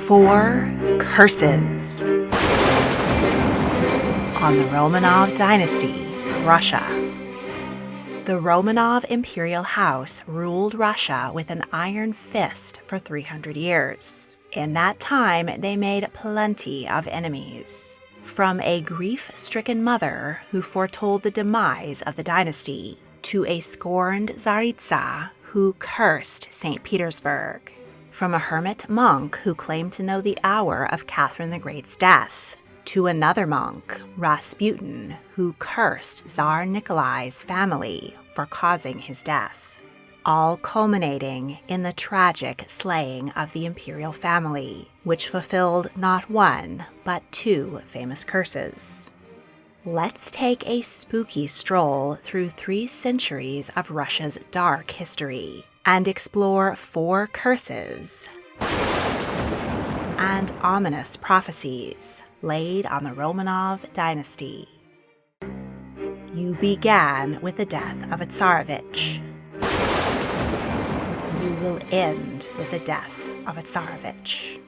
4 Curses on the Romanov Dynasty of Russia. The Romanov Imperial House ruled Russia with an iron fist for 300 years. In that time, they made plenty of enemies. From a grief-stricken mother who foretold the demise of the dynasty, to a scorned Tsaritsa who cursed St. Petersburg. From a hermit monk who claimed to know the hour of Catherine the Great's death, to another monk, Rasputin, who cursed Tsar Nikolai's family for causing his death, all culminating in the tragic slaying of the imperial family, which fulfilled not one, but 2 famous curses. Let's take a spooky stroll through 3 centuries of Russia's dark history and explore 4 curses and ominous prophecies laid on the Romanov Dynasty. You began with the death of a Tsarevich. You will end with the death of a Tsarevich.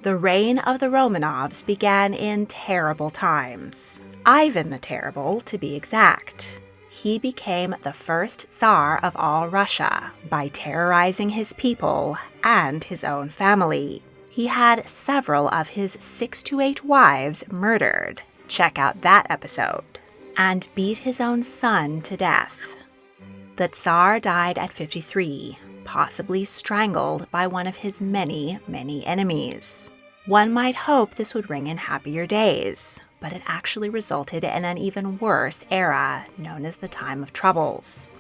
The reign of the Romanovs began in terrible times. Ivan the Terrible, to be exact. He became the first Tsar of all Russia by terrorizing his people and his own family. He had several of his 6 to 8 wives murdered. Check out that episode. And beat his own son to death. The Tsar died at 53, possibly strangled by one of his many, many enemies. One might hope this would ring in happier days, but it actually resulted in an even worse era known as the Time of Troubles.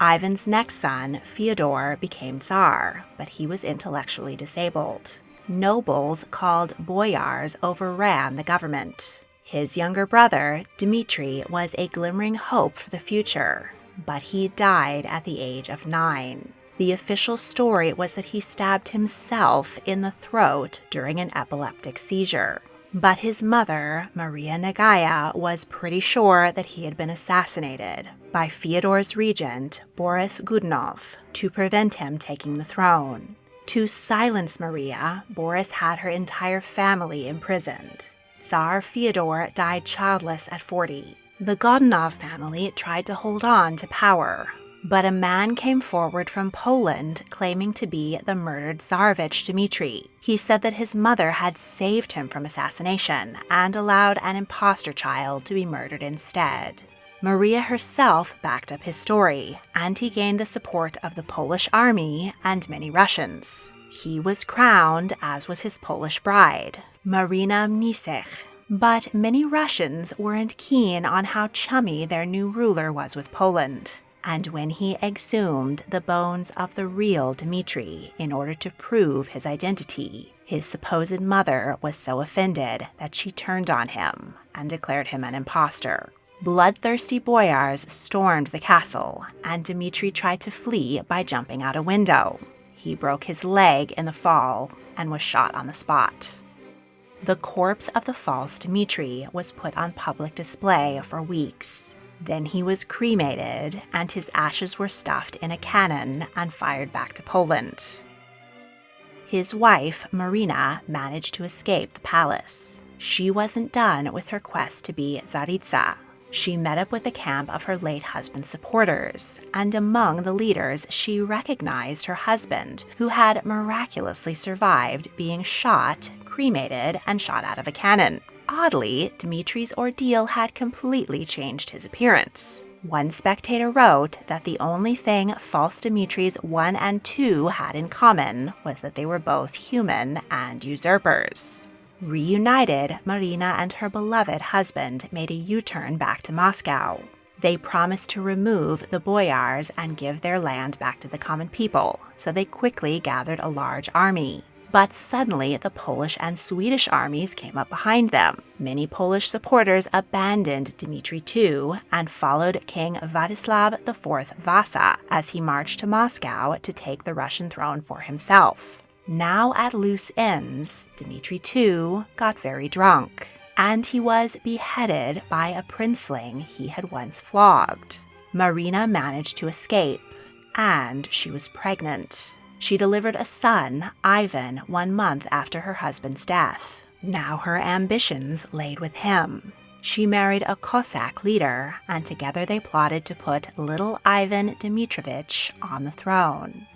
Ivan's next son, Fyodor, became Tsar, but he was intellectually disabled. Nobles called boyars overran the government. His younger brother, Dmitry, was a glimmering hope for the future, but he died at the age of 9. The official story was that he stabbed himself in the throat during an epileptic seizure. But his mother, Marina Mniszech, was pretty sure that he had been assassinated by Fyodor's regent, Boris Godunov, to prevent him taking the throne. To silence Maria, Boris had her entire family imprisoned. Tsar Fyodor died childless at 40. The Godunov family tried to hold on to power, but a man came forward from Poland claiming to be the murdered Tsarevich Dmitry. He said that his mother had saved him from assassination and allowed an imposter child to be murdered instead. Maria herself backed up his story, and he gained the support of the Polish army and many Russians. He was crowned, as was his Polish bride, Marina Mniszech. But many Russians weren't keen on how chummy their new ruler was with Poland. And when he exhumed the bones of the real Dmitry in order to prove his identity, his supposed mother was so offended that she turned on him and declared him an imposter. Bloodthirsty boyars stormed the castle, and Dmitry tried to flee by jumping out a window. He broke his leg in the fall and was shot on the spot. The corpse of the false Dmitry was put on public display for weeks. Then he was cremated, and his ashes were stuffed in a cannon and fired back to Poland. His wife, Marina, managed to escape the palace. She wasn't done with her quest to be Tsaritsa. She met up with the camp of her late husband's supporters, and among the leaders she recognized her husband, who had miraculously survived being shot, cremated, and shot out of a cannon. Oddly, Dmitry's ordeal had completely changed his appearance. One spectator wrote that the only thing false Dmitry's 1 and 2 had in common was that they were both human and usurpers. Reunited, Marina and her beloved husband made a U-turn back to Moscow. They promised to remove the boyars and give their land back to the common people, so they quickly gathered a large army. But suddenly, the Polish and Swedish armies came up behind them. Many Polish supporters abandoned Dmitry too and followed King Vladislav IV Vasa as he marched to Moscow to take the Russian throne for himself. Now at loose ends, Dmitry too got very drunk, and he was beheaded by a princeling he had once flogged. Marina managed to escape, and she was pregnant. She delivered a son, Ivan, 1 month after her husband's death. Now her ambitions laid with him. She married a Cossack leader, and together they plotted to put little Ivan Dmitrovich on the throne.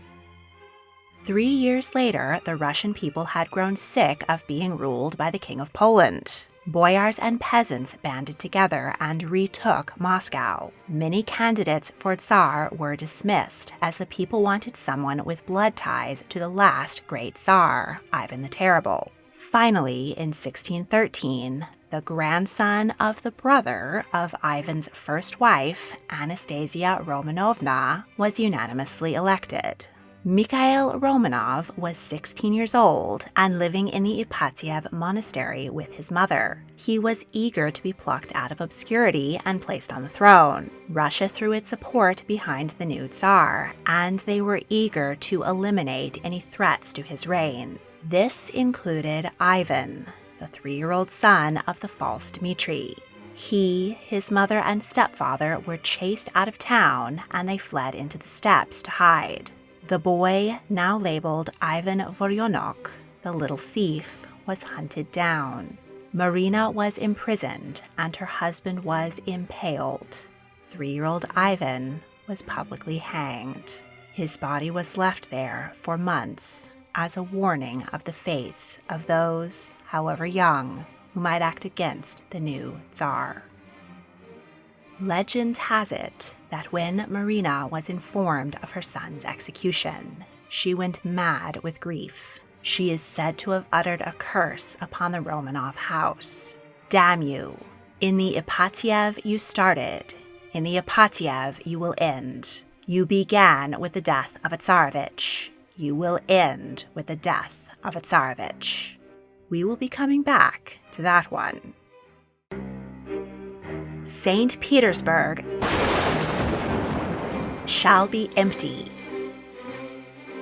3 years later, the Russian people had grown sick of being ruled by the King of Poland. Boyars and peasants banded together and retook Moscow. Many candidates for Tsar were dismissed, as the people wanted someone with blood ties to the last great Tsar, Ivan the Terrible. Finally, in 1613, the grandson of the brother of Ivan's first wife, Anastasia Romanovna, was unanimously elected. Mikhail Romanov was 16 years old and living in the Ipatiev monastery with his mother. He was eager to be plucked out of obscurity and placed on the throne. Russia threw its support behind the new Tsar, and they were eager to eliminate any threats to his reign. This included Ivan, the 3-year-old son of the false Dmitry. He, his mother, and stepfather were chased out of town, and they fled into the steppes to hide. The boy, now labeled Ivan Voronok, the little thief, was hunted down. Marina was imprisoned, and her husband was impaled. 3-year-old Ivan was publicly hanged. His body was left there for months as a warning of the fates of those, however young, who might act against the new Tsar. Legend has it that when Marina was informed of her son's execution, she went mad with grief. She is said to have uttered a curse upon the Romanov house. Damn you! In the Ipatiev you started, in the Ipatiev you will end. You began with the death of a Tsarevich. You will end with the death of a Tsarevich. We will be coming back to that one. St. Petersburg shall be empty.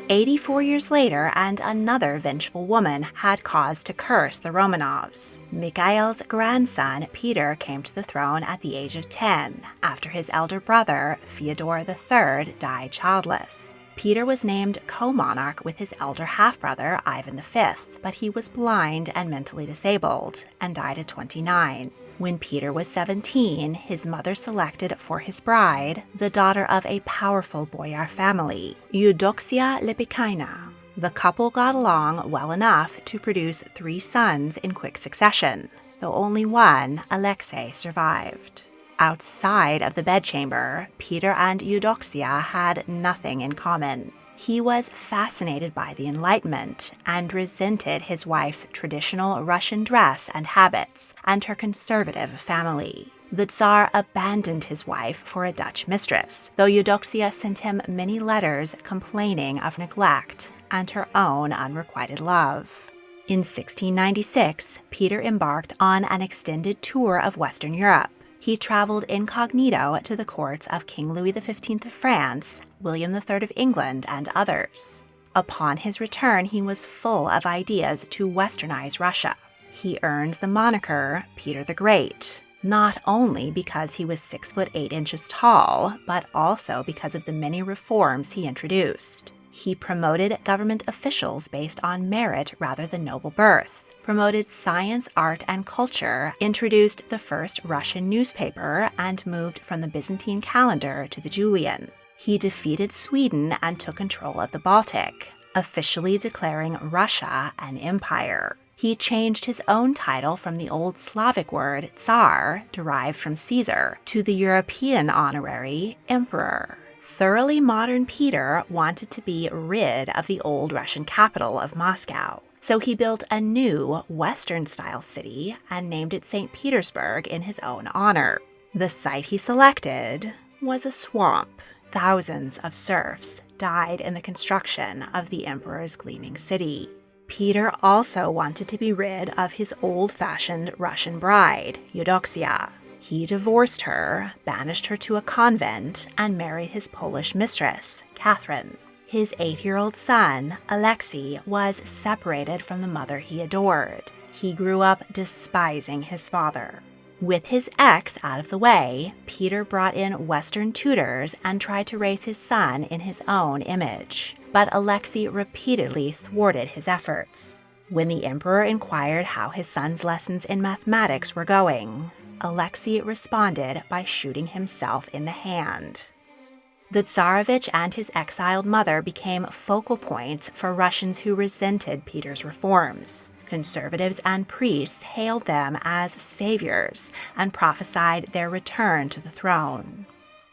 84 years later, and another vengeful woman had cause to curse the Romanovs. Mikhail's grandson, Peter, came to the throne at the age of 10, after his elder brother, Fyodor III, died childless. Peter was named co-monarch with his elder half-brother, Ivan V, but he was blind and mentally disabled, and died at 29. When Peter was 17, his mother selected for his bride the daughter of a powerful boyar family, Eudoxia Lepikaina. The couple got along well enough to produce 3 sons in quick succession, though only one, Alexei, survived. Outside of the bedchamber, Peter and Eudoxia had nothing in common. He was fascinated by the Enlightenment and resented his wife's traditional Russian dress and habits and her conservative family. The Tsar abandoned his wife for a Dutch mistress, though Eudoxia sent him many letters complaining of neglect and her own unrequited love. In 1696, Peter embarked on an extended tour of Western Europe. He traveled incognito to the courts of King Louis XV of France, William III of England, and others. Upon his return, he was full of ideas to westernize Russia. He earned the moniker Peter the Great, not only because he was 6 foot 8 inches tall, but also because of the many reforms he introduced. He promoted government officials based on merit rather than noble birth, promoted science, art, and culture, introduced the first Russian newspaper, and moved from the Byzantine calendar to the Julian. He defeated Sweden and took control of the Baltic, officially declaring Russia an empire. He changed his own title from the old Slavic word Tsar, derived from Caesar, to the European honorary Emperor. Thoroughly modern Peter wanted to be rid of the old Russian capital of Moscow. So he built a new Western-style city and named it St. Petersburg in his own honor. The site he selected was a swamp. Thousands of serfs died in the construction of the emperor's gleaming city. Peter also wanted to be rid of his old-fashioned Russian bride, Eudoxia. He divorced her, banished her to a convent, and married his Polish mistress, Catherine. His 8-year-old son, Alexei, was separated from the mother he adored. He grew up despising his father. With his ex out of the way, Peter brought in Western tutors and tried to raise his son in his own image. But Alexei repeatedly thwarted his efforts. When the emperor inquired how his son's lessons in mathematics were going, Alexei responded by shooting himself in the hand. The Tsarevich and his exiled mother became focal points for Russians who resented Peter's reforms. Conservatives and priests hailed them as saviors and prophesied their return to the throne.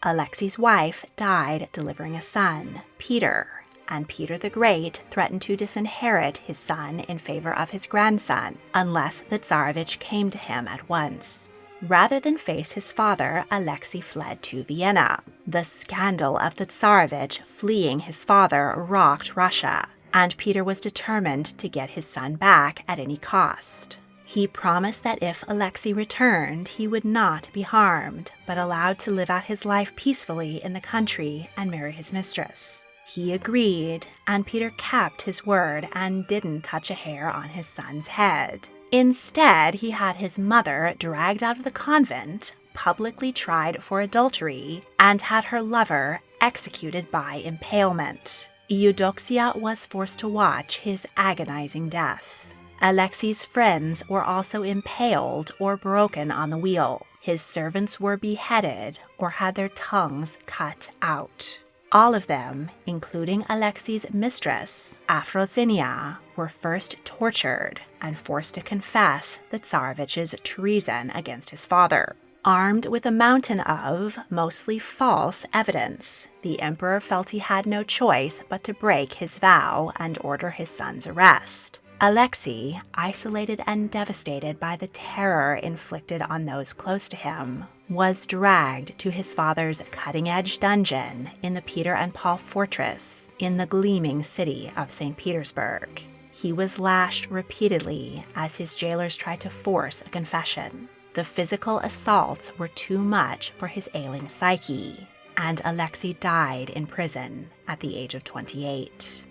Alexei's wife died delivering a son, Peter, and Peter the Great threatened to disinherit his son in favor of his grandson, unless the Tsarevich came to him at once. Rather than face his father, Alexei fled to Vienna. The scandal of the Tsarevich fleeing his father rocked Russia, and Peter was determined to get his son back at any cost. He promised that if Alexei returned, he would not be harmed, but allowed to live out his life peacefully in the country and marry his mistress. He agreed, and Peter kept his word and didn't touch a hair on his son's head. Instead, he had his mother dragged out of the convent, publicly tried for adultery, and had her lover executed by impalement. Eudoxia was forced to watch his agonizing death. Alexei's friends were also impaled or broken on the wheel. His servants were beheaded or had their tongues cut out. All of them, including Alexei's mistress, Afrosinia, were first tortured and forced to confess the Tsarevich's treason against his father. Armed with a mountain of, mostly false, evidence, the emperor felt he had no choice but to break his vow and order his son's arrest. Alexei, isolated and devastated by the terror inflicted on those close to him, was dragged to his father's cutting-edge dungeon in the Peter and Paul Fortress in the gleaming city of St. Petersburg. He was lashed repeatedly as his jailers tried to force a confession. The physical assaults were too much for his ailing psyche, and Alexei died in prison at the age of 28.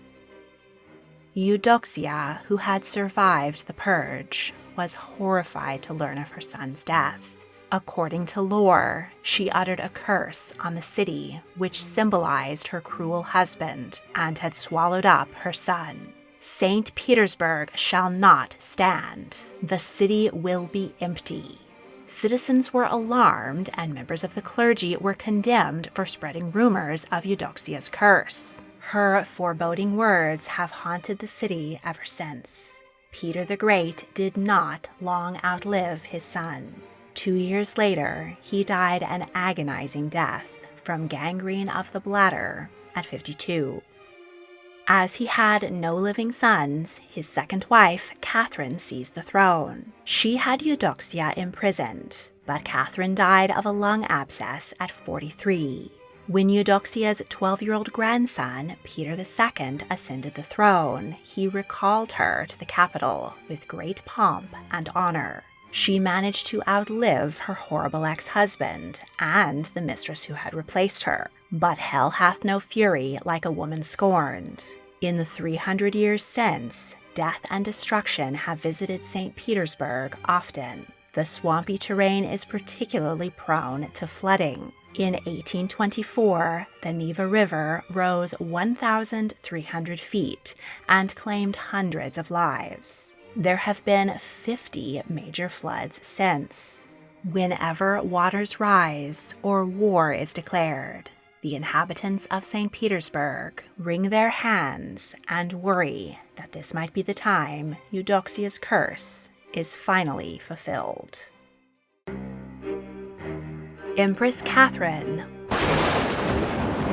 Eudoxia, who had survived the purge, was horrified to learn of her son's death. According to lore, she uttered a curse on the city which symbolized her cruel husband and had swallowed up her son. St. Petersburg shall not stand. The city will be empty. Citizens were alarmed, and members of the clergy were condemned for spreading rumors of Eudoxia's curse. Her foreboding words have haunted the city ever since. Peter the Great did not long outlive his son. 2 years later, he died an agonizing death from gangrene of the bladder at 52. As he had no living sons, his second wife, Catherine, seized the throne. She had Eudoxia imprisoned, but Catherine died of a lung abscess at 43. When Eudoxia's 12-year-old grandson, Peter II, ascended the throne, he recalled her to the capital with great pomp and honor. She managed to outlive her horrible ex-husband and the mistress who had replaced her. But hell hath no fury like a woman scorned. In the 300 years since, death and destruction have visited St. Petersburg often. The swampy terrain is particularly prone to flooding. In 1824, the Neva River rose 1,300 feet and claimed hundreds of lives. There have been 50 major floods since. Whenever waters rise or war is declared, the inhabitants of St. Petersburg wring their hands and worry that this might be the time Eudoxia's curse is finally fulfilled. Empress Catherine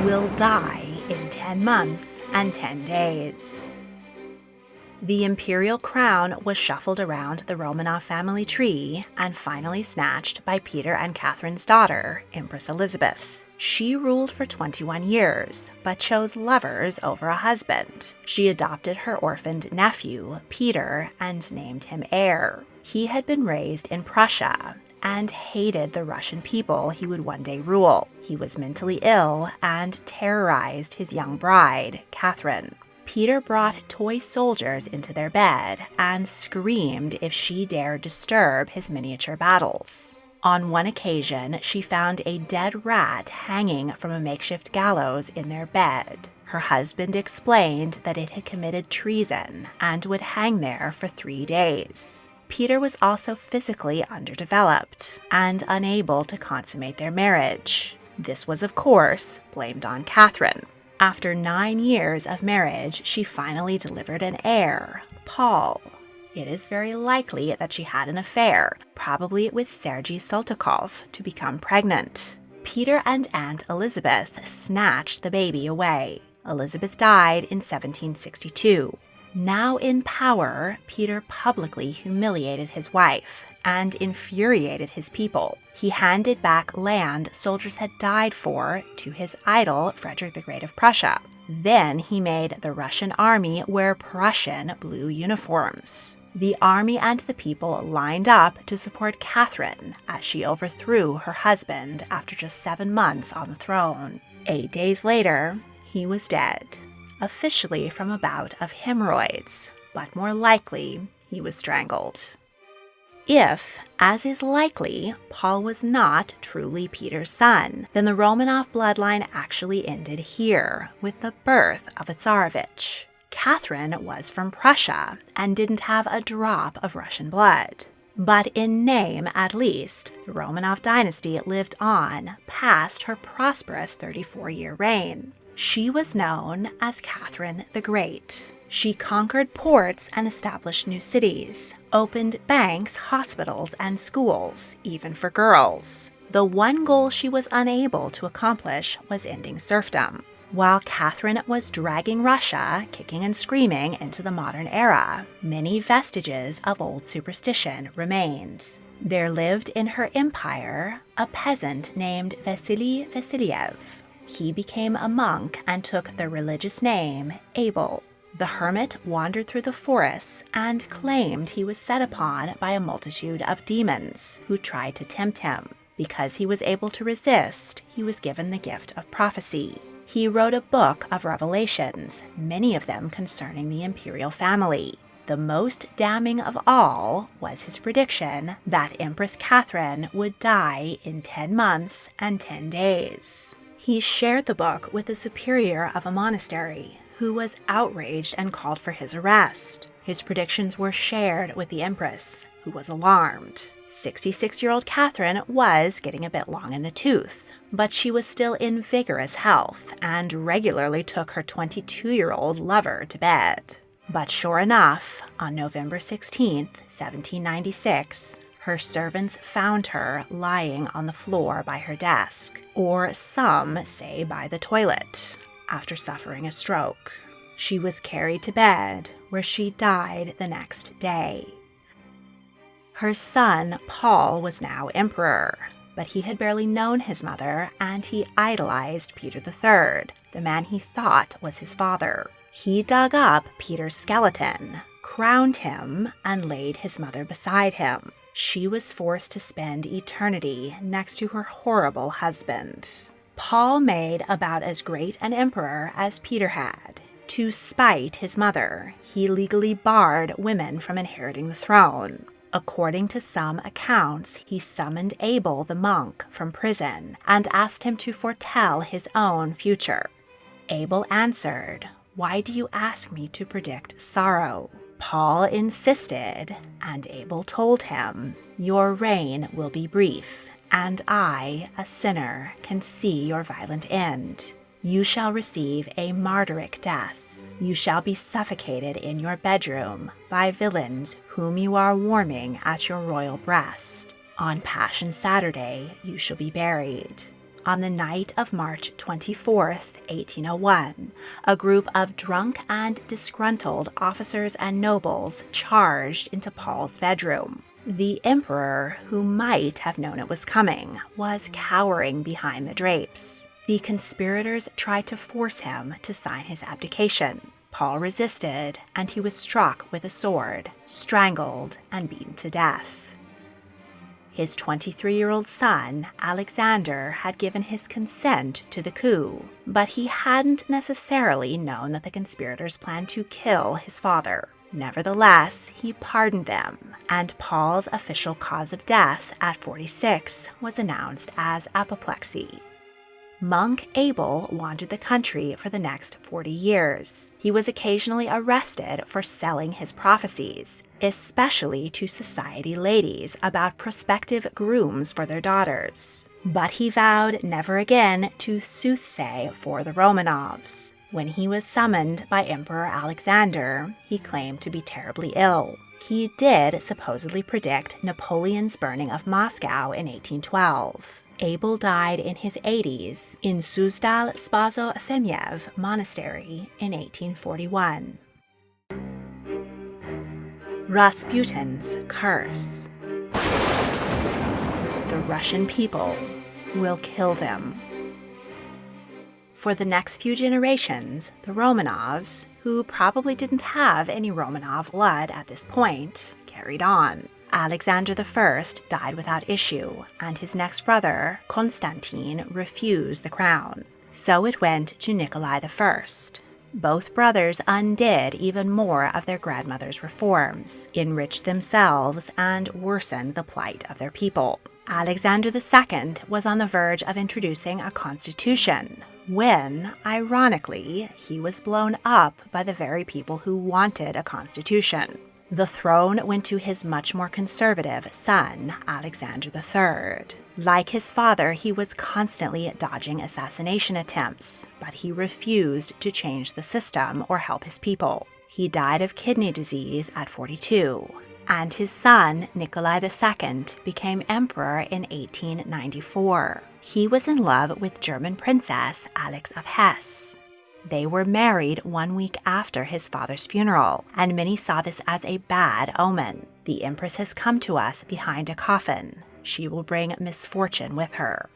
will die in 10 months and 10 days. The imperial crown was shuffled around the Romanov family tree and finally snatched by Peter and Catherine's daughter, Empress Elizabeth. She ruled for 21 years, but chose lovers over a husband. She adopted her orphaned nephew, Peter, and named him heir. He had been raised in Prussia and hated the Russian people he would one day rule. He was mentally ill and terrorized his young bride, Catherine. Peter brought toy soldiers into their bed and screamed if she dared disturb his miniature battles. On one occasion, she found a dead rat hanging from a makeshift gallows in their bed. Her husband explained that it had committed treason and would hang there for 3 days. Peter was also physically underdeveloped and unable to consummate their marriage. This was, of course, blamed on Catherine. After 9 years of marriage, she finally delivered an heir, Paul. It is very likely that she had an affair, probably with Sergei Saltykov, to become pregnant. Peter and Aunt Elizabeth snatched the baby away. Elizabeth died in 1762. Now in power, Peter publicly humiliated his wife and infuriated his people. He handed back land soldiers had died for to his idol, Frederick the Great of Prussia. Then he made the Russian army wear Prussian blue uniforms. The army and the people lined up to support Catherine as she overthrew her husband after just 7 months on the throne. 8 days later, he was dead, officially from a bout of hemorrhoids, but more likely, he was strangled. If, as is likely, Paul was not truly Peter's son, then the Romanov bloodline actually ended here, with the birth of a Tsarevich. Catherine was from Prussia and didn't have a drop of Russian blood. But in name, at least, the Romanov Dynasty lived on past her prosperous 34-year reign. She was known as Catherine the Great. She conquered ports and established new cities, opened banks, hospitals, and schools, even for girls. The one goal she was unable to accomplish was ending serfdom. While Catherine was dragging Russia, kicking and screaming, into the modern era, many vestiges of old superstition remained. There lived in her empire a peasant named Vasily Vasiliev. He became a monk and took the religious name Abel. The hermit wandered through the forests and claimed he was set upon by a multitude of demons who tried to tempt him. Because he was able to resist, he was given the gift of prophecy. He wrote a book of revelations, many of them concerning the imperial family. The most damning of all was his prediction that Empress Catherine would die in 10 months and 10 days. He shared the book with the superior of a monastery, who was outraged and called for his arrest. His predictions were shared with the Empress, who was alarmed. 66-year-old Catherine was getting a bit long in the tooth, but she was still in vigorous health and regularly took her 22-year-old lover to bed. But sure enough, on November 16, 1796, her servants found her lying on the floor by her desk, or some say by the toilet, after suffering a stroke. She was carried to bed, where she died the next day. Her son, Paul, was now emperor, but he had barely known his mother, and he idolized Peter III, the man he thought was his father. He dug up Peter's skeleton, crowned him, and laid his mother beside him. She was forced to spend eternity next to her horrible husband. Paul made about as great an emperor as Peter had. To spite his mother, he legally barred women from inheriting the throne. According to some accounts, he summoned Abel the monk from prison and asked him to foretell his own future. Abel answered, "Why do you ask me to predict sorrow?" Paul insisted, and Abel told him, "Your reign will be brief, and I, a sinner, can see your violent end. You shall receive a martyric death. You shall be suffocated in your bedroom by villains whom you are warming at your royal breast. On Passion Saturday you shall be buried." On the night of March 24th, 1801, a group of drunk and disgruntled officers and nobles charged into Paul's bedroom. The emperor, who might have known it was coming, was cowering behind the drapes. The conspirators tried to force him to sign his abdication. Paul resisted, and he was struck with a sword, strangled, and beaten to death. His 23-year-old son, Alexander, had given his consent to the coup, but he hadn't necessarily known that the conspirators planned to kill his father. Nevertheless, he pardoned them, and Paul's official cause of death at 46 was announced as apoplexy. Monk Abel wandered the country for the next 40 years. He was occasionally arrested for selling his prophecies, especially to society ladies about prospective grooms for their daughters. But he vowed never again to soothsay for the Romanovs. When he was summoned by Emperor Alexander, he claimed to be terribly ill. He did supposedly predict Napoleon's burning of Moscow in 1812. Abel died in his 80s in Suzdal Spaso-Efemiev Monastery in 1841. Rasputin's curse. The Russian people will kill them. For the next few generations, the Romanovs, who probably didn't have any Romanov blood at this point, carried on. Alexander I died without issue, and his next brother, Constantine, refused the crown. So it went to Nikolai I. Both brothers undid even more of their grandmother's reforms, enriched themselves, and worsened the plight of their people. Alexander II was on the verge of introducing a constitution, when, ironically, he was blown up by the very people who wanted a constitution. The throne went to his much more conservative son, Alexander III. Like his father, he was constantly dodging assassination attempts, but he refused to change the system or help his people. He died of kidney disease at 42, and his son, Nikolai II, became emperor in 1894. He was in love with German princess Alex of Hesse. They were married 1 week after his father's funeral, and many saw this as a bad omen. The empress has come to us behind a coffin. She will bring misfortune with her.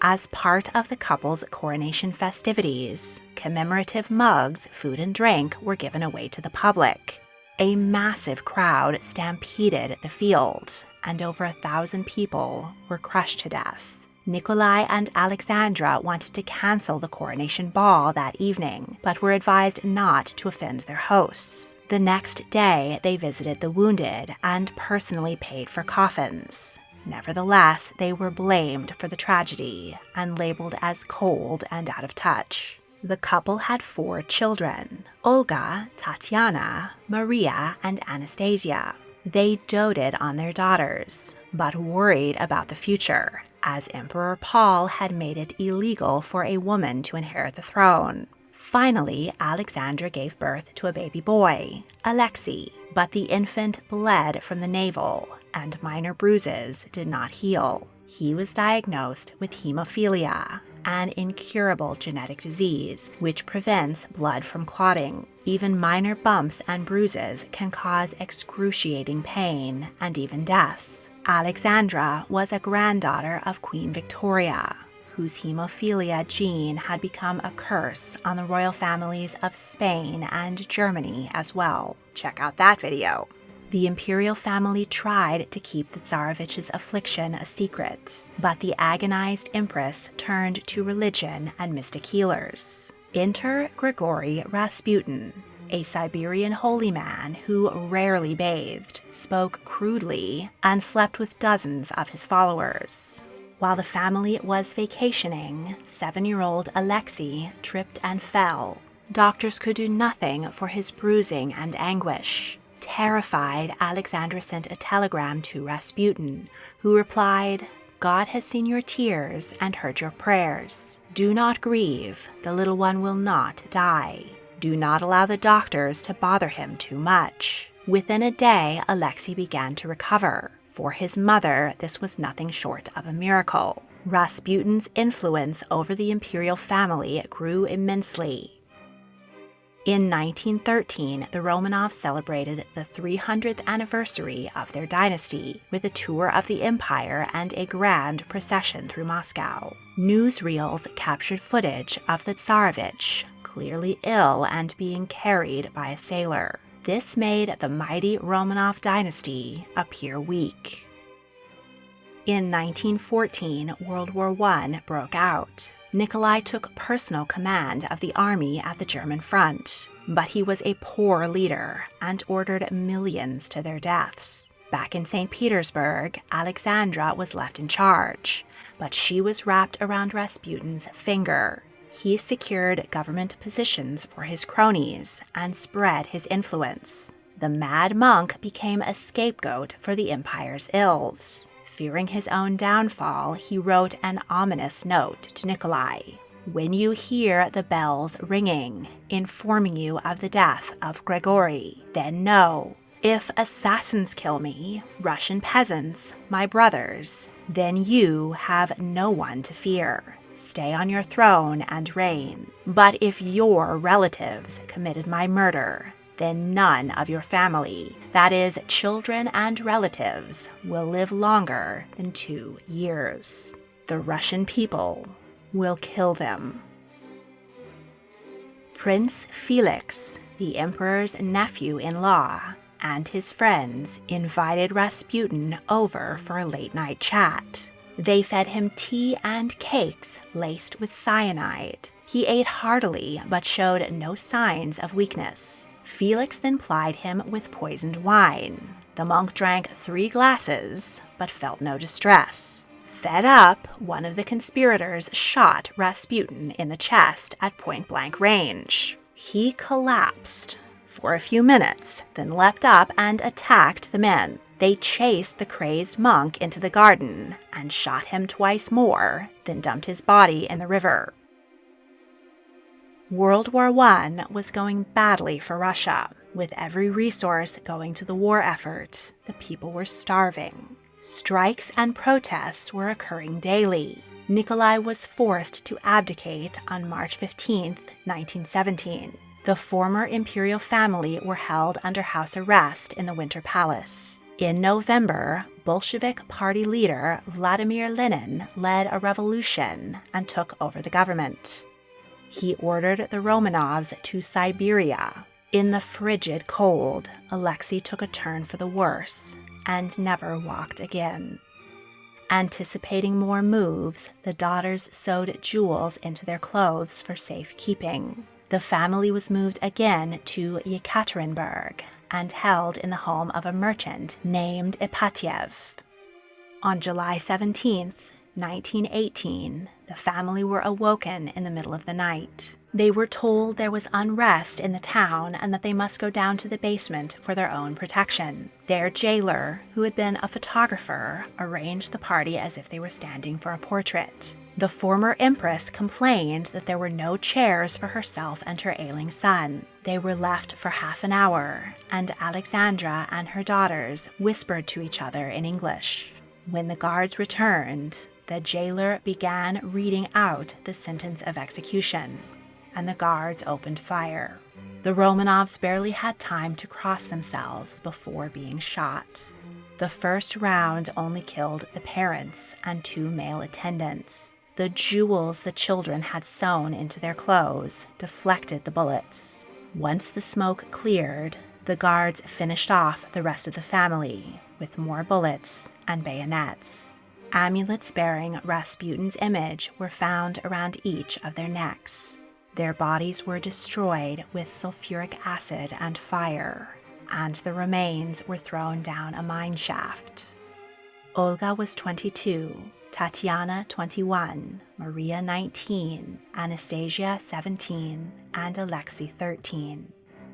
As part of the couple's coronation festivities, commemorative mugs, food, and drink were given away to the public. A massive crowd stampeded the field, and over 1,000 people were crushed to death. Nikolai and Alexandra wanted to cancel the coronation ball that evening, but were advised not to offend their hosts. The next day, they visited the wounded and personally paid for coffins. Nevertheless, they were blamed for the tragedy and labeled as cold and out of touch. The couple had 4 children: Olga, Tatiana, Maria, and Anastasia. They doted on their daughters, but worried about the future, as Emperor Paul had made it illegal for a woman to inherit the throne. Finally, Alexandra gave birth to a baby boy, Alexei, but the infant bled from the navel, and minor bruises did not heal. He was diagnosed with hemophilia, an incurable genetic disease which prevents blood from clotting. Even minor bumps and bruises can cause excruciating pain and even death. Alexandra was a granddaughter of Queen Victoria, whose hemophilia gene had become a curse on the royal families of Spain and Germany as well. Check out that video. The imperial family tried to keep the Tsarevich's affliction a secret, but the agonized empress turned to religion and mystic healers. Enter Grigory Rasputin, a Siberian holy man who rarely bathed, spoke crudely, and slept with dozens of his followers. While the family was vacationing, 7-year-old Alexei tripped and fell. Doctors could do nothing for his bruising and anguish. Terrified, Alexandra sent a telegram to Rasputin, who replied, "God has seen your tears and heard your prayers. Do not grieve, the little one will not die. Do not allow the doctors to bother him too much." Within a day, Alexei began to recover. For his mother, this was nothing short of a miracle. Rasputin's influence over the imperial family grew immensely. In 1913, the Romanovs celebrated the 300th anniversary of their dynasty with a tour of the empire and a grand procession through Moscow. Newsreels captured footage of the Tsarevich, clearly ill and being carried by a sailor. This made the mighty Romanov Dynasty appear weak. In 1914, World War I broke out. Nikolai took personal command of the army at the German front, but he was a poor leader and ordered millions to their deaths. Back in St. Petersburg, Alexandra was left in charge, but she was wrapped around Rasputin's finger. He secured government positions for his cronies and spread his influence. The mad monk became a scapegoat for the empire's ills. Fearing his own downfall, he wrote an ominous note to Nikolai. "When you hear the bells ringing, informing you of the death of Gregory, then know, if assassins kill me, Russian peasants, my brothers, then you have no one to fear. Stay on your throne and reign. But if your relatives committed my murder, then none of your family, that is, children and relatives, will live longer than 2 years. The Russian people will kill them." Prince Felix, the emperor's nephew-in-law, and his friends invited Rasputin over for a late-night chat. They fed him tea and cakes laced with cyanide. He ate heartily but showed no signs of weakness. Felix then plied him with poisoned wine. The monk drank 3 glasses, but felt no distress. Fed up, one of the conspirators shot Rasputin in the chest at point-blank range. He collapsed for a few minutes, then leapt up and attacked the men. They chased the crazed monk into the garden and shot him twice more, then dumped his body in the river. World War I was going badly for Russia. With every resource going to the war effort, the people were starving. Strikes and protests were occurring daily. Nikolai was forced to abdicate on March 15, 1917. The former imperial family were held under house arrest in the Winter Palace. In November, Bolshevik party leader Vladimir Lenin led a revolution and took over the government. He ordered the Romanovs to Siberia. In the frigid cold, Alexei took a turn for the worse and never walked again. Anticipating more moves, the daughters sewed jewels into their clothes for safekeeping. The family was moved again to Yekaterinburg and held in the home of a merchant named Ipatiev. On July 17, 1918, the family were awoken in the middle of the night. They were told there was unrest in the town and that they must go down to the basement for their own protection. Their jailer, who had been a photographer, arranged the party as if they were standing for a portrait. The former empress complained that there were no chairs for herself and her ailing son. They were left for half an hour, and Alexandra and her daughters whispered to each other in English. When the guards returned, the jailer began reading out the sentence of execution, and the guards opened fire. The Romanovs barely had time to cross themselves before being shot. The first round only killed the parents and 2 male attendants. The jewels the children had sewn into their clothes deflected the bullets. Once the smoke cleared, the guards finished off the rest of the family with more bullets and bayonets. Amulets bearing Rasputin's image were found around each of their necks. Their bodies were destroyed with sulfuric acid and fire, and the remains were thrown down a mine shaft. Olga was 22, Tatiana 21, Maria 19, Anastasia 17, and Alexei 13.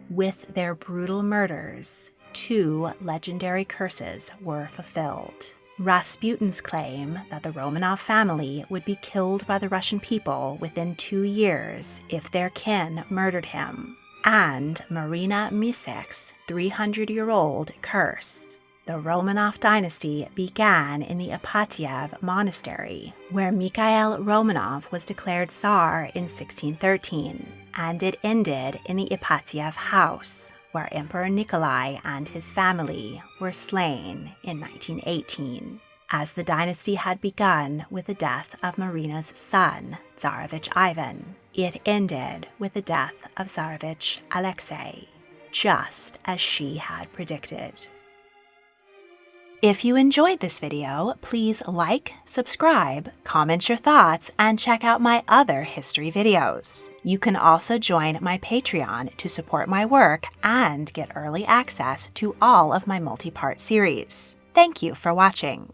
With their brutal murders, 2 legendary curses were fulfilled. Rasputin's claim that the Romanov family would be killed by the Russian people within 2 years if their kin murdered him, and Marina Mniszech's 300-year-old curse. The Romanov Dynasty began in the Ipatiev Monastery, where Mikhail Romanov was declared Tsar in 1613, and it ended in the Ipatiev House, where Emperor Nikolai and his family were slain in 1918. As the dynasty had begun with the death of Marina's son, Tsarevich Ivan, it ended with the death of Tsarevich Alexei, just as she had predicted. If you enjoyed this video, please like, subscribe, comment your thoughts, and check out my other history videos. You can also join my Patreon to support my work and get early access to all of my multi-part series. Thank you for watching.